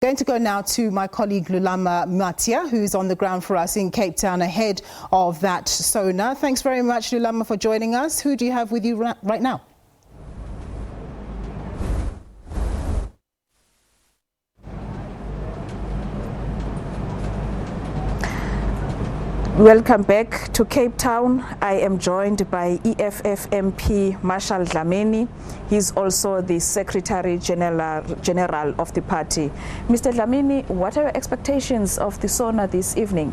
Going to go now to my colleague Lulama Matya, who's on the ground for us in Cape Town ahead of that SONA. Thanks very much, Lulama, for joining us. Who do you have with you right now? Welcome back to Cape Town. I am joined by EFF MP Marshal Dlamini. He's also the Secretary General of the party. Mr. Dlamini, what are your expectations of the SONA this evening?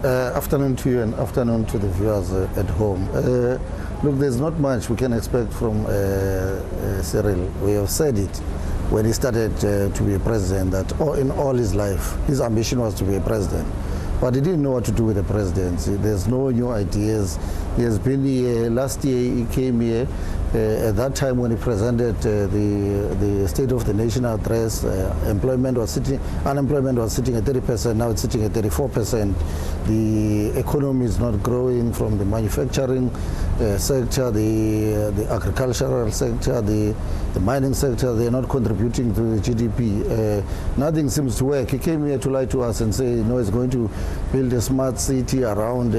Afternoon to you and afternoon to the viewers at home. Look, there's not much we can expect from Cyril. We have said it when he started to be a president, that in all his life, his ambition was to be a president. But he didn't know what to do with the presidency. There's no new ideas. He has been here. Last year he came here. At that time when he presented the State of the Nation address, unemployment was sitting at 30%, now it's sitting at 34%. The economy is not growing from the manufacturing sector, the agricultural sector, the mining sector. They're not contributing to the GDP. Nothing seems to work. He came here to lie to us and say, no, he's going to build a smart city around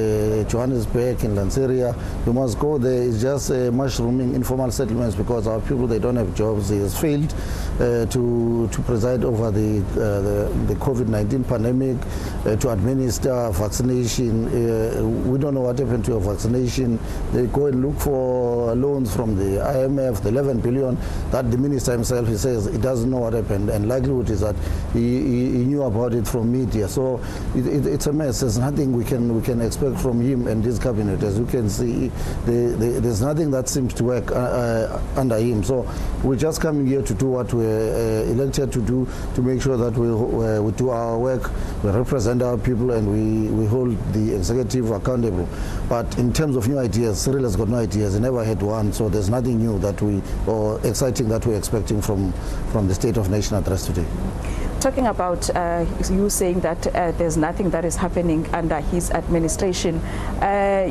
Johannesburg in Lanseria. You must go there. It's just mushrooming informal settlements because our people, they don't have jobs. He has failed to preside over the COVID-19 pandemic, to administer vaccination. We don't know what happened to your vaccination. They go and look for loans from the IMF, the 11 billion that the minister himself, he says he doesn't know what happened, and likelihood is that he knew about it from media. So it's a mess. There's nothing we can expect from him and his cabinet. As you can see, there's nothing that seems to work under him. So we're just coming here to do what we're elected to do, to make sure that we do our work, we represent our people, and we hold the executive accountable. But in terms of new ideas, Cyril has got no ideas. He never had one. So there's nothing new that or exciting that we're expecting from the State of Nation address today. Talking about you saying that there's nothing that is happening under his administration,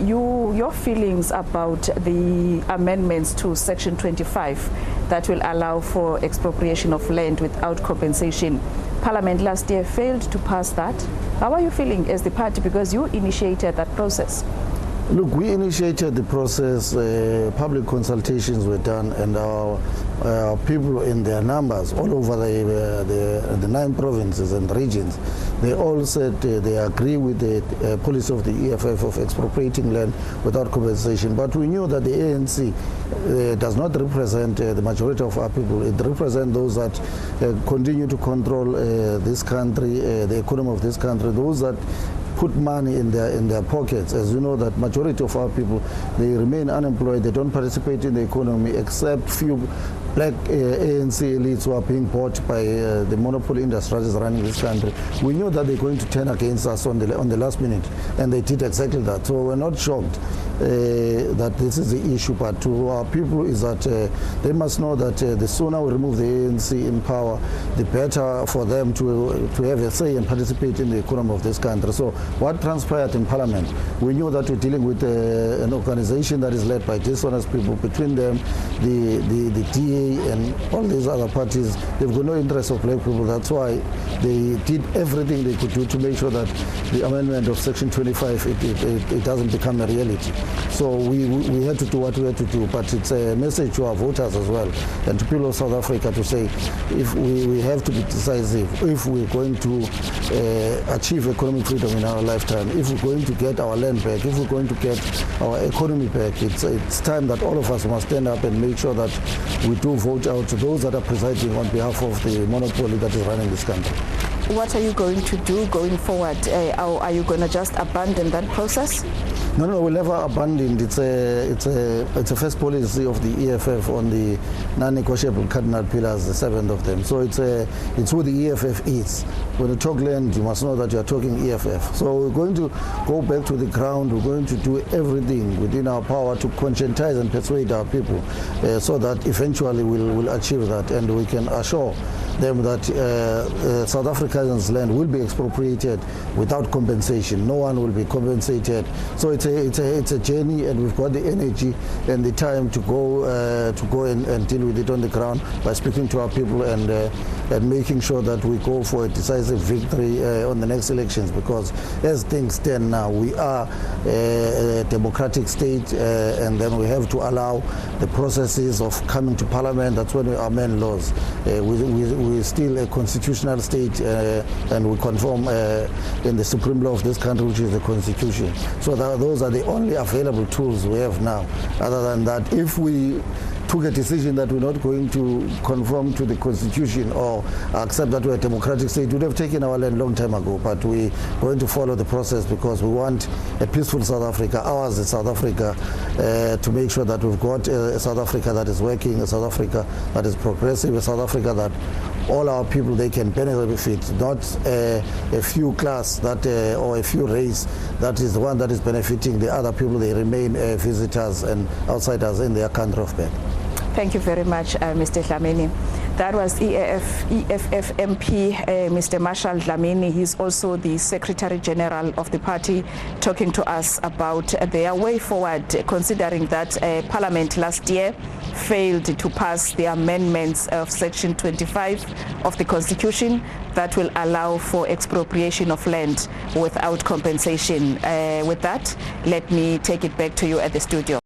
your feelings about the amendments to Section 25 that will allow for expropriation of land without compensation. Parliament last year failed to pass that. How are you feeling as the party, because you initiated that process? Look, we initiated the process, public consultations were done, and our people in their numbers all over the 9 provinces and regions, they all said they agree with the policy of the EFF of expropriating land without compensation. But we knew that the ANC does not represent the majority of our people. It represents those that continue to control this country, the economy of this country, those that put money in their pockets. As you know, that majority of our people, they remain unemployed. They don't participate in the economy, except few black ANC elites who are being bought by the monopoly industries running this country. We knew that they're going to turn against us on the last minute, and they did exactly that. So we're not shocked that this is the issue. But to our people is that they must know that the sooner we remove the ANC in power, the better for them to have a say and participate in the economy of this country. So what transpired in Parliament, we knew that we're dealing with an organization that is led by dishonest people. Between them, the DA and all these other parties, they've got no interest of black people. That's why they did everything they could do to make sure that the amendment of Section 25, it doesn't become a reality. So we had to do what we had to do, but it's a message to our voters as well, and to people of South Africa, to say, if we have to be decisive, if we're going to achieve economic freedom in our lifetime, if we're going to get our land back, if we're going to get our economy back, it's time that all of us must stand up and make sure that we do vote out to those that are presiding on behalf of the monopoly that is running this country. What are you going to do going forward? Are you going to just abandon that process? No, we'll never abandon. It's a first policy of the EFF on the non-negotiable cardinal pillars, the 7th of them. So it's who the EFF is. When you talk land, you must know that you are talking EFF. So we're going to go back to the ground. We're going to do everything within our power to conscientize and persuade our people, so that eventually we'll achieve that, and we can assure them that South Africa's land will be expropriated without compensation. No one will be compensated. So it's a journey, and we've got the energy and the time to go and deal with it on the ground by speaking to our people and and making sure that we go for a decisive victory on the next elections, because as things stand now, we are a democratic state, and then we have to allow the processes of coming to parliament. That's when we amend laws. We're still a constitutional state, and we conform in the supreme law of this country, which is the constitution. So those are the only available tools we have now. Other than that, if we took a decision that we're not going to conform to the constitution or accept that we're a democratic state, we'd have taken our land long time ago. But we're going to follow the process because we want a peaceful South Africa, ours is South Africa, to make sure that we've got a South Africa that is working, a South Africa that is progressive, a South Africa that all our people, they can benefit, not a few class that or a few race that is the one that is benefiting. The other people, they remain visitors and outsiders in their country of birth. Thank you very much, Mr. Dlamini. That was EFF MP, Mr. Marshall Dlamini. He's also the Secretary General of the party, talking to us about their way forward, considering that Parliament last year failed to pass the amendments of Section 25 of the Constitution that will allow for expropriation of land without compensation. With that, let me take it back to you at the studio.